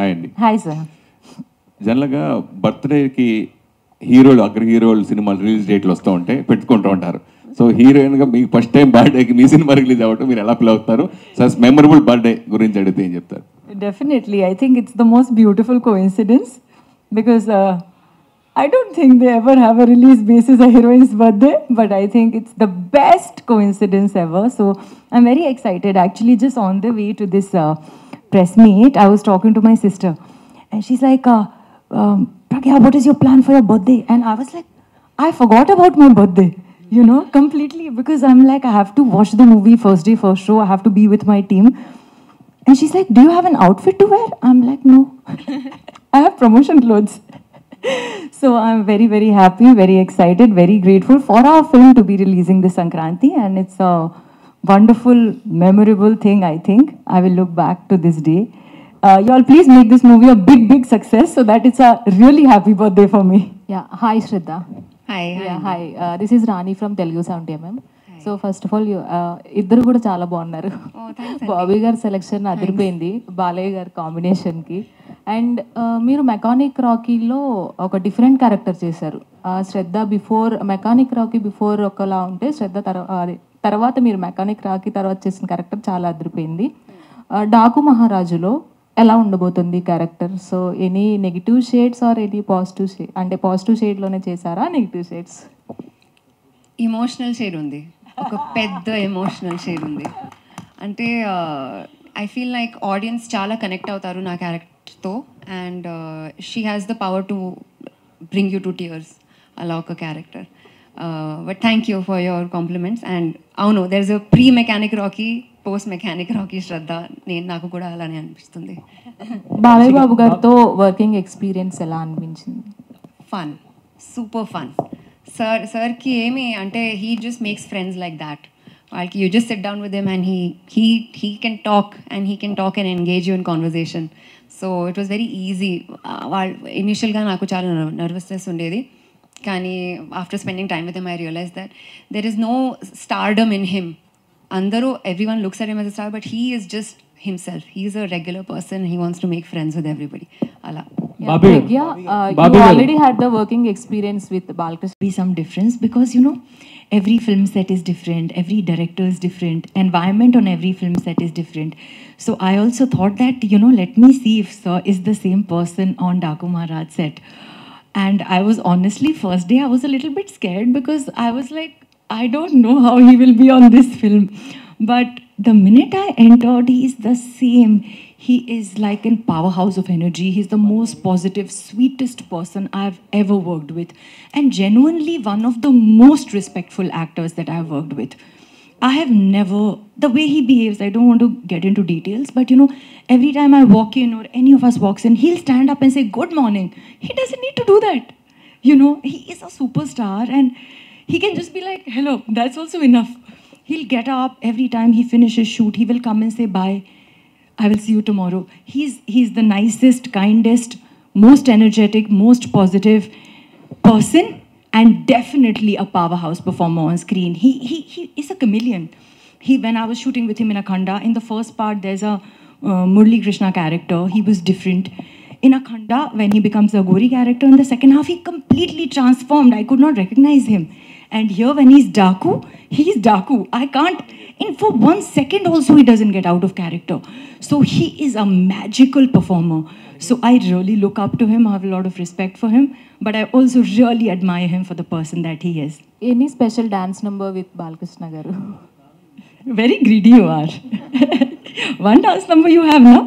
Hi అండి. Hi sir. జనరల్గా బర్త్డేకి హీరోలు అగ్ర హీరోలు సినిమాలు రిలీజ్ డేట్లు వస్తూ ఉంటే పెట్టుకుంటూ ఉంటారు. సో హీరోయిన్గా మీకు ఫస్ట్ టైం బర్త్డేకి మీ సినిమా రిలీజ్ అవ్వటం మీరు ఎలా ఫీల్ అవుతారు? సార్ మెమరబుల్ బర్త్డే గురించి అడిగితే ఏం చెప్తారు? Definitely. I think it's the most beautiful coincidence because I don't think they ever have a release basis a heroine's birthday, but I think it's the best coincidence ever. So I'm very excited. Actually, just on the way to this press meet, I was talking to my sister and she's like, Pragya, what is your plan for your birthday? And I was like, I forgot about my birthday, you know, completely, because I'm like, I have to watch the movie first day, first show. I have to be with my team. And she's like, do you have an outfit to wear? I'm like, no. I have promotion clothes. So I'm very, very happy, very excited, very grateful for our film to be releasing this Sankranti. And it's a wonderful, memorable thing, I think. I will look back to this day. Y'all please make this movie a big, big success so that it's a really happy birthday for me. Yeah, hi Shraddha. Hi. Yeah, hi. This is Rani from Telugu 70mm. So first of all ఇద్దరు కూడా చాలా బాగున్నారు. బాబీ గారి selection అదిరిపోయింది బాలయ్య గారి కాంబినేషన్కి. And మీరు mechanic రాకీలో ఒక డిఫరెంట్ క్యారెక్టర్ చేశారు. శ్రద్ధ బిఫోర్ మెకానిక్ రాకీ బిఫోర్ ఒకలా ఉంటే శ్రద్ధ తర్వాత మీరు మెకానిక్ రాకీ తర్వాత చేసిన క్యారెక్టర్ చాలా అదిరిపోయింది. డాకు మహారాజులో ఎలా ఉండబోతుంది character? So any negative shades or any positive shade, అంటే పాజిటివ్ షేడ్లోనే చేశారా నెగిటివ్ షేడ్స్? ఇమోషనల్ షేడ్ ఉంది, ఒక పెద్ద ఎమోషనల్ షేడ్ ఉంది. అంటే ఐ ఫీల్ లైక్ ఆడియన్స్ చాలా కనెక్ట్ అవుతారు నా క్యారెక్టర్తో. And she has the power to bring you to tears, అలా ఒక character. But thank you for your compliments. And అవును, there is a pre Mechanic Rocky, post Mechanic Rocky Shraddha. నాకు కూడా అలానే అనిపిస్తుంది. బాలయ్య బాబు గారితో వర్కింగ్ ఎక్స్పీరియన్స్ ఎలా అనిపించింది? Fun, super fun. సార్కి ఏమి అంటే he just makes friends like that. వాళ్ళకి you just sit down with them and he can talk and engage you in conversation. So it was very easy. వాళ్ళు ఇనిషియల్గా నాకు చాలా నర్వస్నెస్ ఉండేది, కానీ after spending time with him I realise that there is no stardom in him. everyone looks at him as a star, but he is just himself. He is a regular person. He wants to make friends with everybody. Ala. You already had the working experience with Balkrishna. Be some difference because, you know, every film set is different, every director is different, environment on every film set is different. So I also thought that, you know, let me see if Sir is the same person on Daku Maharaj set. And I was honestly, first day I was a little bit scared because I was like, I don't know how he will be on this film. But the minute I entered, he is the same. He is like a powerhouse of energy. He's the most positive, sweetest person I've ever worked with. And genuinely one of the most respectful actors that I've worked with. I have never, the way he behaves, I don't want to get into details, but you know, every time I walk in or any of us walks in, he'll stand up and say, good morning. He doesn't need to do that. You know, he is a superstar and he can just be like, hello, that's also enough. He'll get up every time he finishes shoot. He will come and say, bye, I will see you tomorrow. He's the nicest, kindest, most energetic, most positive person and definitely a powerhouse performer on screen. He is a chameleon. When I was shooting with him in Akhanda, in the first part, there's a Murli Krishna character. He was different. In Akhanda, when he becomes a Gori character, in the second half, he completely transformed. I could not recognize him. And here, when he's Daku, I can't, for 1 second also, he doesn't get out of character. So he is a magical performer. So I really look up to him. I have a lot of respect for him. But I also really admire him for the person that he is. Any special dance number with Balkrishna garu? Very greedy you are. One dance number you have, no?